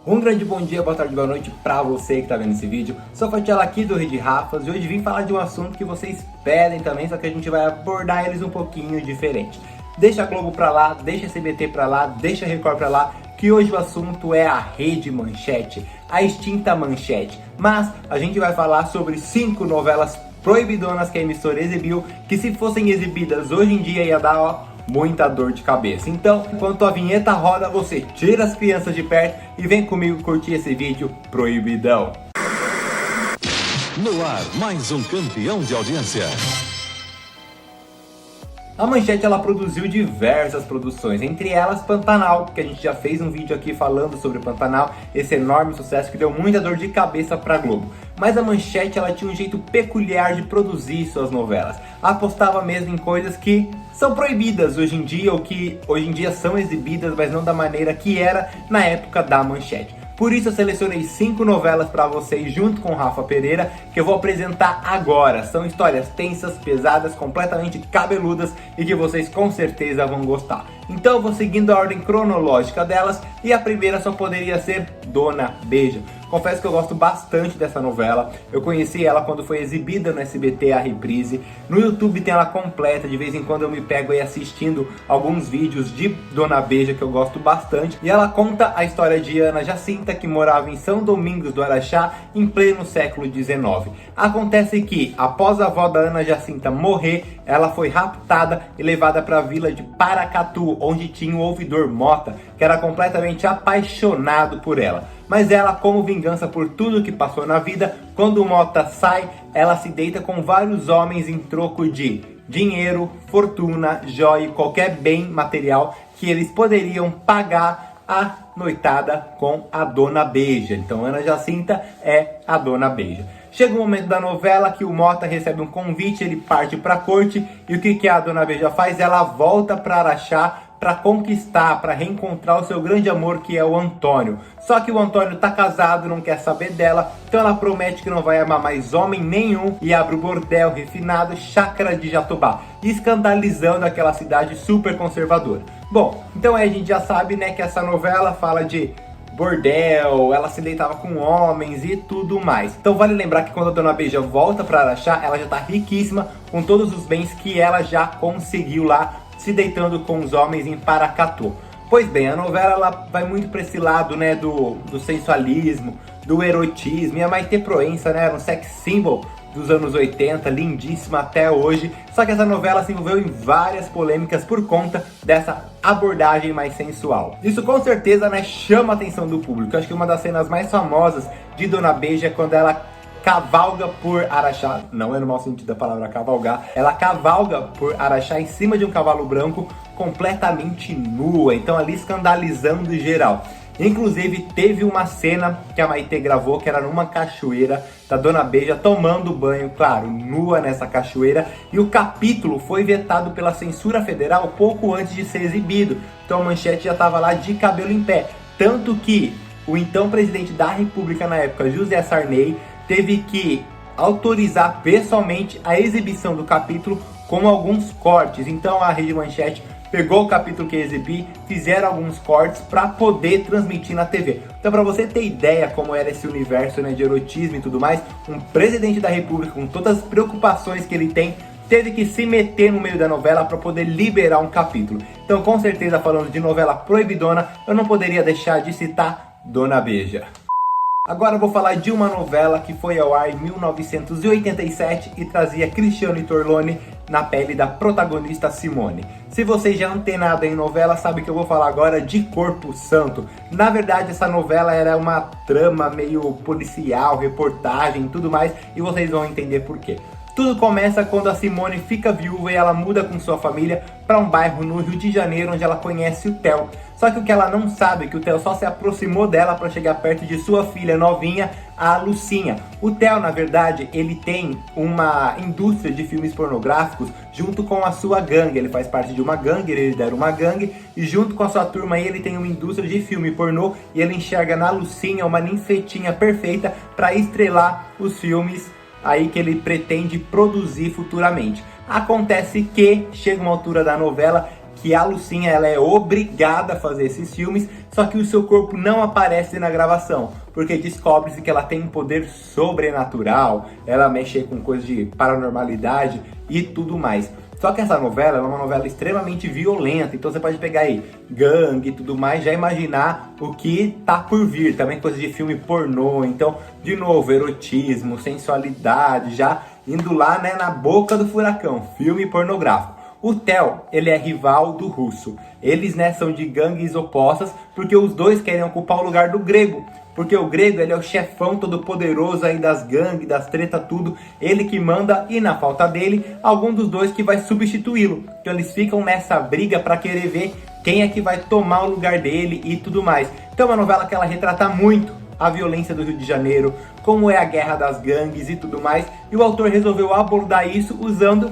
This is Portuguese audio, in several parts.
Um grande bom dia, boa tarde, boa noite pra você que tá vendo esse vídeo. Sou Fatela aqui do Rede Rafas e hoje vim falar de um assunto que vocês pedem também, só que a gente vai abordar eles um pouquinho diferente. Deixa a Globo pra lá, deixa a SBT pra lá, deixa a Record pra lá, que hoje o assunto é a Rede Manchete, a extinta Manchete. Mas a gente vai falar sobre 5 novelas proibidonas que a emissora exibiu, que se fossem exibidas hoje em dia ia dar, muita dor de cabeça. Então, enquanto a vinheta roda, você tira as crianças de perto e vem comigo curtir esse vídeo proibidão. No ar, mais um campeão de audiência. A Manchete ela produziu diversas produções, entre elas Pantanal, que a gente já fez um vídeo aqui falando sobre Pantanal, esse enorme sucesso que deu muita dor de cabeça pra Globo. Mas a Manchete ela tinha um jeito peculiar de produzir suas novelas. Apostava mesmo em coisas que são proibidas hoje em dia, ou que hoje em dia são exibidas, mas não da maneira que era na época da Manchete. Por isso eu selecionei 5 novelas para vocês junto com o Rafa Pereira, que eu vou apresentar agora. São histórias tensas, pesadas, completamente cabeludas e que vocês com certeza vão gostar. Então eu vou seguindo a ordem cronológica delas e a primeira só poderia ser Dona Beija. Confesso que eu gosto bastante dessa novela. Eu conheci ela quando foi exibida no SBT, a reprise. No YouTube tem ela completa, de vez em quando eu me pego aí assistindo alguns vídeos de Dona Beija que eu gosto bastante. E ela conta a história de Ana Jacinta, que morava em São Domingos do Araxá, em pleno século XIX. Acontece que, após a avó da Ana Jacinta morrer, ela foi raptada e levada para a vila de Paracatu, onde tinha o ouvidor Mota, que era completamente apaixonado por ela. Mas ela, como vingança por tudo que passou na vida, quando o Mota sai, ela se deita com vários homens em troco de dinheiro, fortuna, joia e qualquer bem material que eles poderiam pagar a noitada com a Dona Beija. Então Ana Jacinta é a Dona Beija. Chega o momento da novela que o Mota recebe um convite, ele parte para a corte e o que a Dona Beija faz? Ela volta para Araxá para conquistar, para reencontrar o seu grande amor, que é o Antônio. Só que o Antônio tá casado, não quer saber dela, então ela promete que não vai amar mais homem nenhum e abre o bordel refinado Chácara de Jatobá, escandalizando aquela cidade super conservadora. Bom, então aí a gente já sabe, né, que essa novela fala de bordel, ela se deitava com homens e tudo mais. Então vale lembrar que quando a Dona Beija volta para Araxá, ela já tá riquíssima com todos os bens que ela já conseguiu lá, se deitando com os homens em Paracatu. Pois bem, a novela ela vai muito para esse lado, né, do sensualismo, do erotismo, e a Maitê Proença, né, era um sex symbol dos anos 80, lindíssima até hoje. Só que essa novela se envolveu em várias polêmicas por conta dessa abordagem mais sensual. Isso com certeza, né, chama a atenção do público. Eu acho que uma das cenas mais famosas de Dona Beija é quando ela cavalga por Araxá, não é no mau sentido da palavra cavalgar, ela cavalga por Araxá em cima de um cavalo branco completamente nua, então ali escandalizando geral. Inclusive teve uma cena que a Maitê gravou, que era numa cachoeira, da Dona Beija tomando banho, claro, nua nessa cachoeira, e o capítulo foi vetado pela censura federal pouco antes de ser exibido, então a Manchete já estava lá de cabelo em pé, tanto que o então presidente da República na época, José Sarney, teve que autorizar pessoalmente a exibição do capítulo com alguns cortes. Então a Rede Manchete pegou o capítulo que ia exibir, fizeram alguns cortes para poder transmitir na TV. Então, para você ter ideia como era esse universo, né, de erotismo e tudo mais, um presidente da República, com todas as preocupações que ele tem, teve que se meter no meio da novela para poder liberar um capítulo. Então, com certeza, falando de novela proibidona, eu não poderia deixar de citar Dona Beija. Agora eu vou falar de uma novela que foi ao ar em 1987 e trazia Cristiano e Torlone na pele da protagonista Simone. Se você já não tem nada em novela, sabe que eu vou falar agora de Corpo Santo. Na verdade, essa novela era uma trama meio policial, reportagem e tudo mais, e vocês vão entender por quê. Tudo começa quando a Simone fica viúva e ela muda com sua família para um bairro no Rio de Janeiro, onde ela conhece o Theo. Só que o que ela não sabe é que o Theo só se aproximou dela para chegar perto de sua filha novinha, a Lucinha. O Theo, na verdade, ele tem uma indústria de filmes pornográficos junto com a sua gangue. Ele faz parte de uma gangue, ele lidera uma gangue, e junto com a sua turma aí, ele tem uma indústria de filme pornô, e ele enxerga na Lucinha uma ninfetinha perfeita para estrelar os filmes aí que ele pretende produzir futuramente. Acontece que chega uma altura da novela que a Lucinha ela é obrigada a fazer esses filmes, só que o seu corpo não aparece na gravação, porque descobre-se que ela tem um poder sobrenatural, ela mexe com coisas de paranormalidade e tudo mais. Só que essa novela é uma novela extremamente violenta, então você pode pegar aí gangue e tudo mais, já imaginar o que tá por vir, também coisa de filme pornô, então, de novo, erotismo, sensualidade, já indo lá, né, na boca do furacão, filme pornográfico. O Theo, ele é rival do Russo. Eles, né, são de gangues opostas, porque os dois querem ocupar o lugar do Grego. Porque o Grego, ele é o chefão todo poderoso aí das gangues, das tretas, tudo. Ele que manda, e na falta dele, algum dos dois que vai substituí-lo. Então eles ficam nessa briga para querer ver quem é que vai tomar o lugar dele e tudo mais. Então é uma novela que ela retrata muito a violência do Rio de Janeiro, como é a guerra das gangues e tudo mais. E o autor resolveu abordar isso usando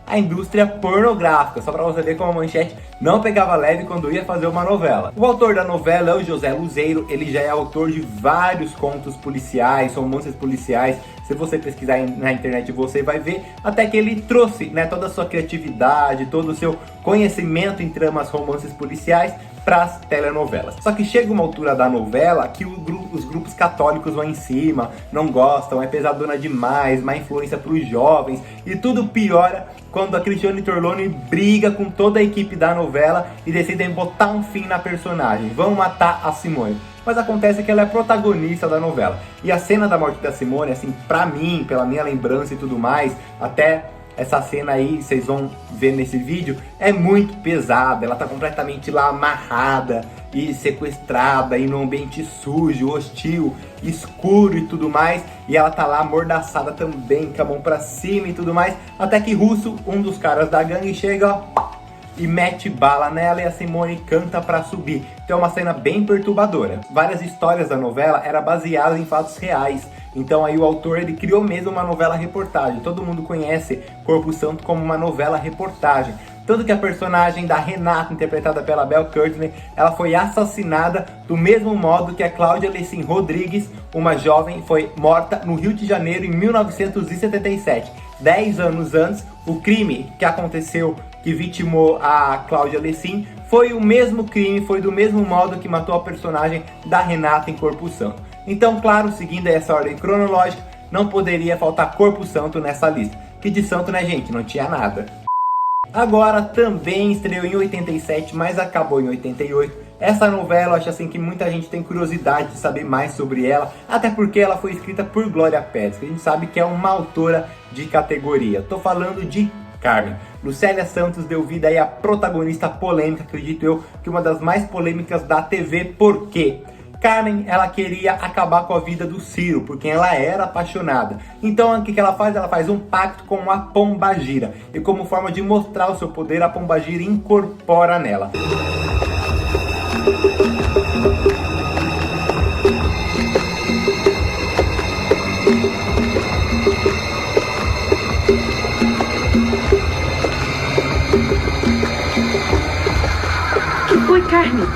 a indústria pornográfica, só para você ver como a Manchete não pegava leve quando ia fazer uma novela. O autor da novela é o José Luzeiro, ele já é autor de vários contos policiais, romances policiais. Se você pesquisar na internet você vai ver, até que ele trouxe, né, toda a sua criatividade, todo o seu conhecimento em tramas, romances policiais para as telenovelas. Só que chega uma altura da novela que os grupos católicos vão em cima, não gostam, é pesadona demais, má influência para os jovens, e tudo piora quando a Cristiane Torlone briga com toda a equipe da novela e decidem botar um fim na personagem, vão matar a Simone. Mas acontece que ela é protagonista da novela. E a cena da morte da Simone, assim, pra mim, pela minha lembrança e tudo mais, até essa cena aí, vocês vão ver nesse vídeo, é muito pesada. Ela tá completamente lá amarrada e sequestrada e num ambiente sujo, hostil, escuro e tudo mais. E ela tá lá amordaçada também, com a mão pra cima e tudo mais. Até que Russo, um dos caras da gangue, chega, ó, e mete bala nela e a Simone canta pra subir. Então é uma cena bem perturbadora. Várias histórias da novela eram baseadas em fatos reais. Então aí o autor ele criou mesmo uma novela reportagem. Todo mundo conhece Corpo Santo como uma novela reportagem. Tanto que a personagem da Renata, interpretada pela Bel Courtney, ela foi assassinada do mesmo modo que a Cláudia Lecim Rodrigues, uma jovem, foi morta no Rio de Janeiro em 1977. 10 anos antes, o crime que aconteceu, que vitimou a Cláudia Lecim, foi o mesmo crime, foi do mesmo modo que matou a personagem da Renata em Corpo Santo. Então, claro, seguindo essa ordem cronológica, não poderia faltar Corpo Santo nessa lista. Que de santo, né, gente? Não tinha nada. Agora, também estreou em 87, mas acabou em 88. Essa novela, eu acho assim que muita gente tem curiosidade de saber mais sobre ela, até porque ela foi escrita por Glória Pérez, que a gente sabe que é uma autora de categoria. Tô falando de Carmen. Lucélia Santos deu vida aí à protagonista polêmica, acredito eu, que uma das mais polêmicas da TV, por quê? Carmen, ela queria acabar com a vida do Ciro, por quem ela era apaixonada. Então, o que ela faz? Ela faz um pacto com a Pombagira. E como forma de mostrar o seu poder, a Pombagira incorpora nela. Que foi, Carmen?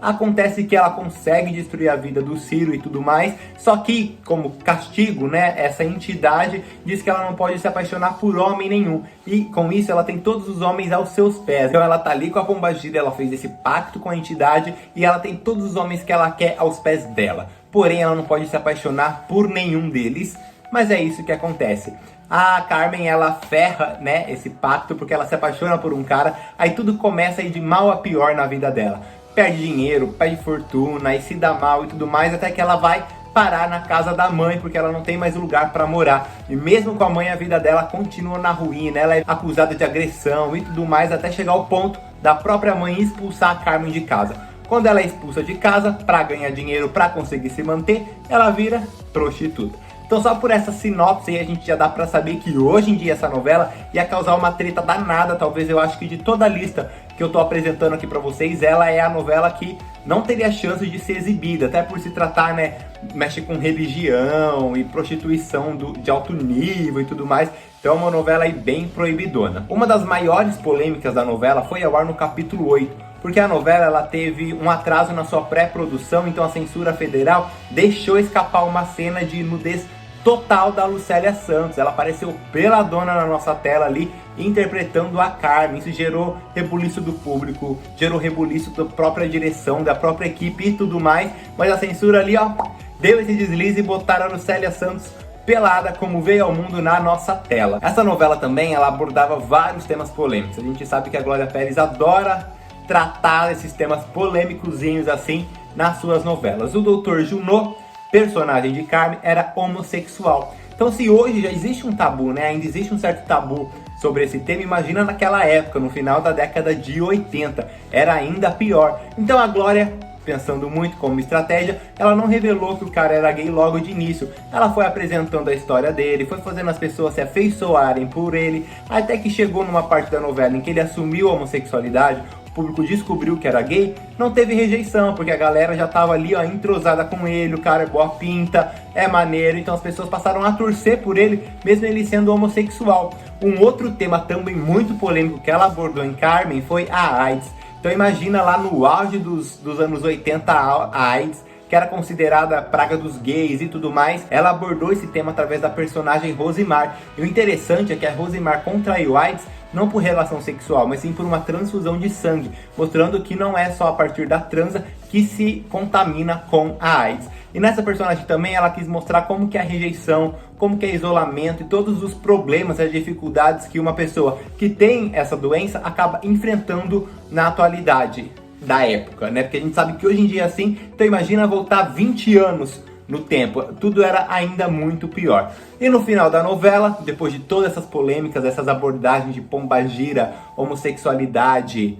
Acontece que ela consegue destruir a vida do Ciro e tudo mais, só que, como castigo, né, essa entidade diz que ela não pode se apaixonar por homem nenhum. E com isso ela tem todos os homens aos seus pés. Então ela tá ali com a Pombagira, ela fez esse pacto com a entidade e ela tem todos os homens que ela quer aos pés dela. Porém, ela não pode se apaixonar por nenhum deles, mas é isso que acontece. A Carmen, ela ferra, né, esse pacto porque ela se apaixona por um cara, aí tudo começa a ir de mal a pior na vida dela. Perde dinheiro, perde fortuna, e se dá mal e tudo mais, até que ela vai parar na casa da mãe, porque ela não tem mais lugar para morar. E mesmo com a mãe, a vida dela continua na ruína, ela é acusada de agressão e tudo mais, até chegar ao ponto da própria mãe expulsar a Carmen de casa. Quando ela é expulsa de casa, para ganhar dinheiro, para conseguir se manter, ela vira prostituta. Então só por essa sinopse aí a gente já dá pra saber que hoje em dia essa novela ia causar uma treta danada. Talvez, eu acho que de toda a lista que eu tô apresentando aqui pra vocês, ela é a novela que não teria chance de ser exibida, até por se tratar, né, mexe com religião e prostituição de alto nível e tudo mais. Então é uma novela aí bem proibidona. Uma das maiores polêmicas da novela foi ao ar no capítulo 8, porque a novela ela teve um atraso na sua pré-produção, então a censura federal deixou escapar uma cena de nudez total da Lucélia Santos. Ela apareceu peladona na nossa tela ali, interpretando a Carmen. Isso gerou rebuliço do público, gerou rebuliço da própria direção, da própria equipe e tudo mais. Mas a censura ali, ó, deu esse deslize e botaram a Lucélia Santos pelada como veio ao mundo na nossa tela. Essa novela também, ela abordava vários temas polêmicos. A gente sabe que a Glória Pérez adora tratar esses temas polêmicozinhos assim nas suas novelas. O Dr. Junot, personagem de Carmen, era homossexual. Então, se hoje já existe um tabu, né? Ainda existe um certo tabu sobre esse tema, imagina naquela época, no final da década de 80. Era ainda pior. Então a Glória, pensando muito como estratégia, ela não revelou que o cara era gay logo de início. Ela foi apresentando a história dele, foi fazendo as pessoas se afeiçoarem por ele, até que chegou numa parte da novela em que ele assumiu a homossexualidade, o público descobriu que era gay, não teve rejeição, porque a galera já tava ali, ó, entrosada com ele, o cara é boa pinta, é maneiro, então as pessoas passaram a torcer por ele, mesmo ele sendo homossexual. Um outro tema também muito polêmico que ela abordou em Carmen foi a AIDS. Então imagina lá no auge dos anos 80 a AIDS, que era considerada a praga dos gays e tudo mais, ela abordou esse tema através da personagem Rosimar. E o interessante é que a Rosimar contraiu AIDS não por relação sexual, mas sim por uma transfusão de sangue, mostrando que não é só a partir da transa que se contamina com a AIDS. E nessa personagem também ela quis mostrar como que é a rejeição, como que é isolamento e todos os problemas, as dificuldades que uma pessoa que tem essa doença acaba enfrentando na atualidade da época, né? Porque a gente sabe que hoje em dia é assim, então imagina voltar 20 anos no tempo, tudo era ainda muito pior. E no final da novela, depois de todas essas polêmicas, essas abordagens de pombagira, homossexualidade,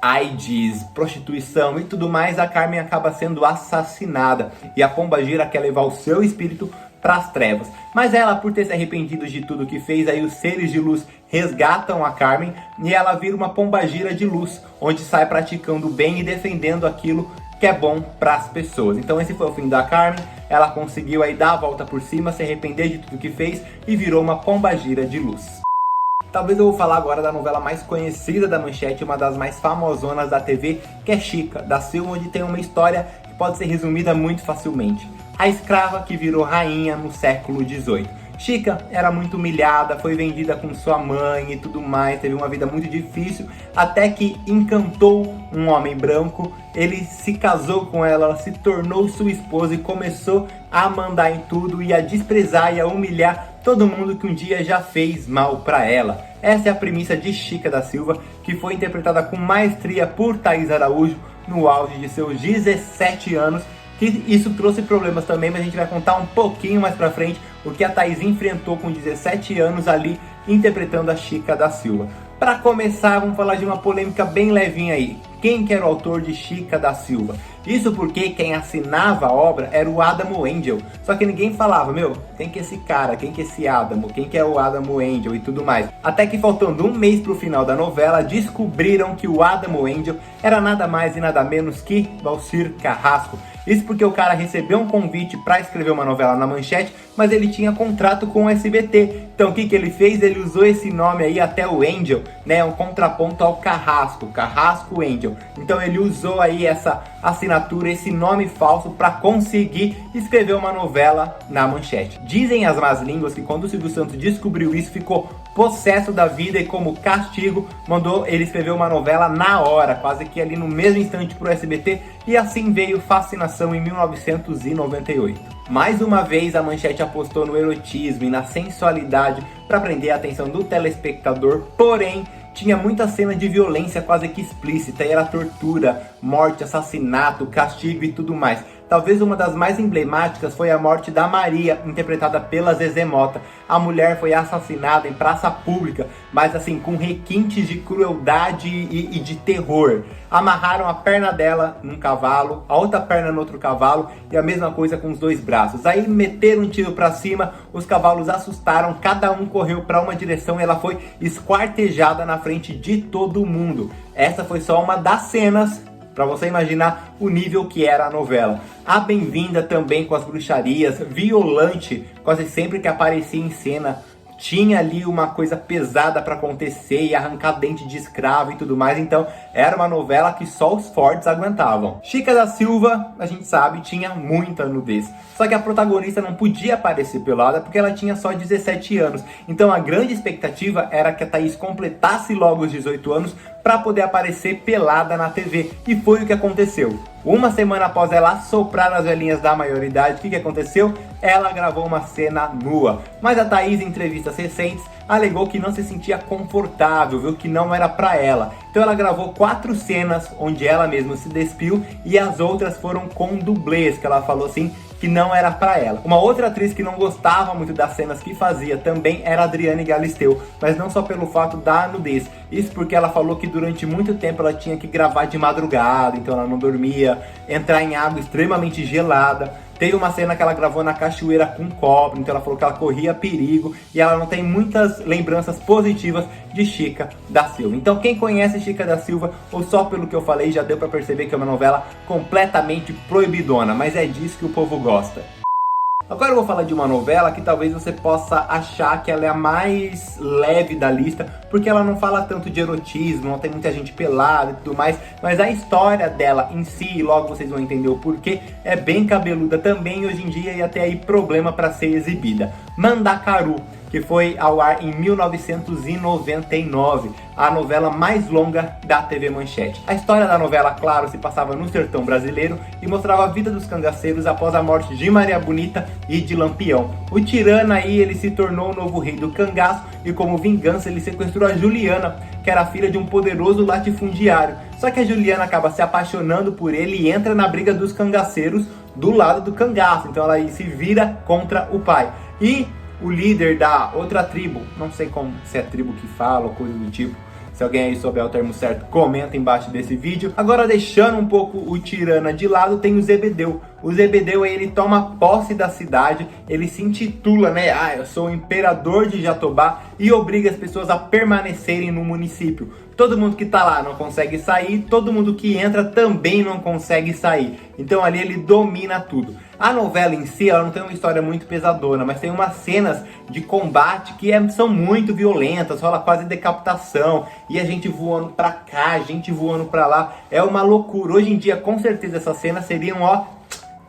AIDS, prostituição e tudo mais, a Carmen acaba sendo assassinada e a pombagira quer levar o seu espírito para as trevas. Mas ela, por ter se arrependido de tudo que fez, aí os seres de luz resgatam a Carmen e ela vira uma pombagira de luz, onde sai praticando o bem e defendendo aquilo que é bom para as pessoas. Então esse foi o fim da Carmen. Ela conseguiu aí dar a volta por cima, se arrepender de tudo que fez e virou uma pombagira de luz. Talvez eu vou falar agora da novela mais conhecida da Manchete, uma das mais famosonas da TV, que é Chica da Silva, onde tem uma história que pode ser resumida muito facilmente. A escrava que virou rainha no século XVIII. Chica era muito humilhada, foi vendida com sua mãe e tudo mais, teve uma vida muito difícil, até que encantou um homem branco, ele se casou com ela, ela se tornou sua esposa e começou a mandar em tudo e a desprezar e a humilhar todo mundo que um dia já fez mal para ela. Essa é a premissa de Chica da Silva, que foi interpretada com maestria por Thaís Araújo no auge de seus 17 anos, que isso trouxe problemas também, mas a gente vai contar um pouquinho mais pra frente o que a Thaís enfrentou com 17 anos ali, interpretando a Chica da Silva. Para começar, vamos falar de uma polêmica bem levinha aí. Quem que era o autor de Chica da Silva? Isso porque quem assinava a obra era o Adamo Angel. Só que ninguém falava, meu, quem que é esse cara? Quem que é esse Adamo? Quem que é o Adamo Angel e tudo mais? Até que faltando um mês pro final da novela, descobriram que o Adamo Angel era nada mais e nada menos que Valcir Carrasco. Isso porque o cara recebeu um convite para escrever uma novela na Manchete, mas ele tinha contrato com o SBT. Então o que que ele fez? Ele usou esse nome aí, até o Angel, né? Um contraponto ao Carrasco, Carrasco Angel. Então ele usou aí essa assinatura, esse nome falso para conseguir escrever uma novela na Manchete. Dizem as más línguas que quando o Silvio Santos descobriu isso, ficou possesso da vida e como castigo mandou ele escrever uma novela na hora, quase que ali no mesmo instante pro SBT, e assim veio Fascinação em 1998. Mais uma vez a Manchete apostou no erotismo e na sensualidade para prender a atenção do telespectador, porém tinha muita cena de violência quase que explícita, e era tortura, morte, assassinato, castigo e tudo mais. Talvez uma das mais emblemáticas foi a morte da Maria, interpretada pela Zezé Mota. A mulher foi assassinada em praça pública, mas assim, com requintes de crueldade e de terror. Amarraram a perna dela num cavalo, a outra perna no outro cavalo e a mesma coisa com os dois braços. Aí meteram um tiro pra cima, os cavalos assustaram, cada um correu pra uma direção e ela foi esquartejada na frente de todo mundo. Essa foi só uma das cenas, para você imaginar o nível que era a novela. A Bem-vinda também com as bruxarias, Violante, quase sempre que aparecia em cena, tinha ali uma coisa pesada para acontecer e arrancar dente de escravo e tudo mais. Então Era uma novela que só os fortes aguentavam. Chica da Silva, a gente sabe, tinha muita nudez. Só que a protagonista não podia aparecer pelada porque ela tinha só 17 anos. Então a grande expectativa era que a Thaís completasse logo os 18 anos para poder aparecer pelada na TV. E foi o que aconteceu. Uma semana após ela soprar nas velhinhas da maioridade, o que aconteceu? Ela gravou uma cena nua. Mas a Thaís, em entrevistas recentes, alegou que não se sentia confortável, viu? Que não era pra ela. Então ela gravou 4 cenas onde ela mesma se despiu e as outras foram com dublês, que ela falou assim que não era pra ela. Uma outra atriz que não gostava muito das cenas que fazia também era a Adriane Galisteu, mas não só pelo fato da nudez. Isso porque ela falou que durante muito tempo ela tinha que gravar de madrugada, então ela não dormia, entrar em água extremamente gelada. Teve uma cena que ela gravou na cachoeira com cobra, então ela falou que ela corria perigo e ela não tem muitas lembranças positivas de Chica da Silva. Então quem conhece Chica da Silva, ou só pelo que eu falei, já deu pra perceber que é uma novela completamente proibidona, mas é disso que o povo gosta. Agora eu vou falar de uma novela que talvez você possa achar que ela é a mais leve da lista, porque ela não fala tanto de erotismo, não tem muita gente pelada e tudo mais, mas a história dela em si, logo vocês vão entender o porquê, é bem cabeluda também. Hoje em dia ia ter aí problema para ser exibida. Mandacaru, que foi ao ar em 1999, a novela mais longa da TV Manchete. A história da novela, claro, se passava no sertão brasileiro e mostrava a vida dos cangaceiros após a morte de Maria Bonita e de Lampião. O tirano aí, ele se tornou o novo rei do cangaço e como vingança ele sequestrou a Juliana, que era filha de um poderoso latifundiário. Só que a Juliana acaba se apaixonando por ele e entra na briga dos cangaceiros do lado do cangaço. Então ela se vira contra o pai. E o líder da outra tribo, não sei se é tribo que fala ou coisa do tipo, se alguém aí souber o termo certo, comenta embaixo desse vídeo. Agora, deixando um pouco o Tirana de lado, tem o Zebedeu. O Zebedeu aí, ele toma posse da cidade, ele se intitula, né? Eu sou o imperador de Jatobá, e obriga as pessoas a permanecerem no município. Todo mundo que tá lá não consegue sair, todo mundo que entra também não consegue sair. Então ali ele domina tudo. A novela em si, ela não tem uma história muito pesadona, mas tem umas cenas de combate que são muito violentas, rola quase decapitação, e a gente voando pra cá, a gente voando pra lá, é uma loucura. Hoje em dia, com certeza, essas cenas seriam,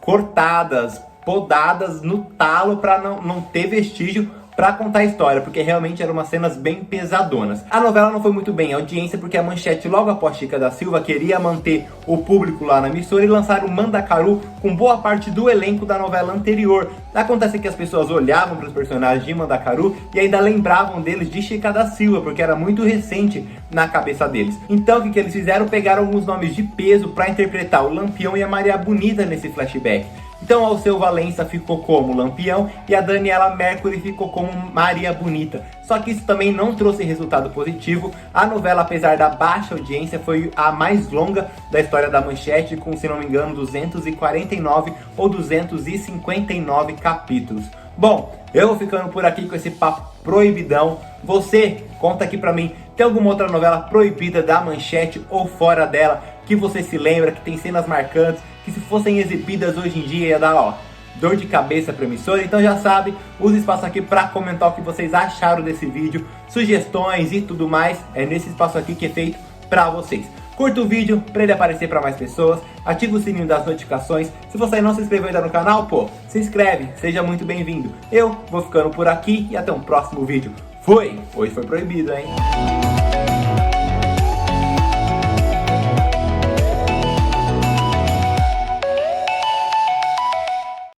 cortadas, podadas no talo pra não ter vestígio pra contar a história, porque realmente eram umas cenas bem pesadonas. A novela não foi muito bem em audiência, porque a Manchete, logo após Chica da Silva, queria manter o público lá na emissora e lançaram o Mandacaru com boa parte do elenco da novela anterior. Acontece que as pessoas olhavam para os personagens de Mandacaru e ainda lembravam deles de Chica da Silva, porque era muito recente na cabeça deles. Então o que eles fizeram? Pegaram alguns nomes de peso para interpretar o Lampião e a Maria Bonita nesse flashback. Então o Alceu Valença ficou como Lampião e a Daniela Mercury ficou como Maria Bonita. Só que isso também não trouxe resultado positivo. A novela, apesar da baixa audiência, foi a mais longa da história da Manchete, com, se não me engano, 249 ou 259 capítulos. Bom, eu vou ficando por aqui com esse papo proibidão. Você, conta aqui pra mim, tem alguma outra novela proibida da Manchete ou fora dela que você se lembra, que tem cenas marcantes, que se fossem exibidas hoje em dia ia dar, dor de cabeça pra emissora? Então já sabe, use espaço aqui pra comentar o que vocês acharam desse vídeo, sugestões e tudo mais. É nesse espaço aqui que é feito pra vocês. Curta o vídeo pra ele aparecer pra mais pessoas, ativa o sininho das notificações. Se você não se inscreveu ainda no canal, se inscreve, seja muito bem-vindo. Eu vou ficando por aqui e até um próximo vídeo. Fui! Hoje foi proibido, hein?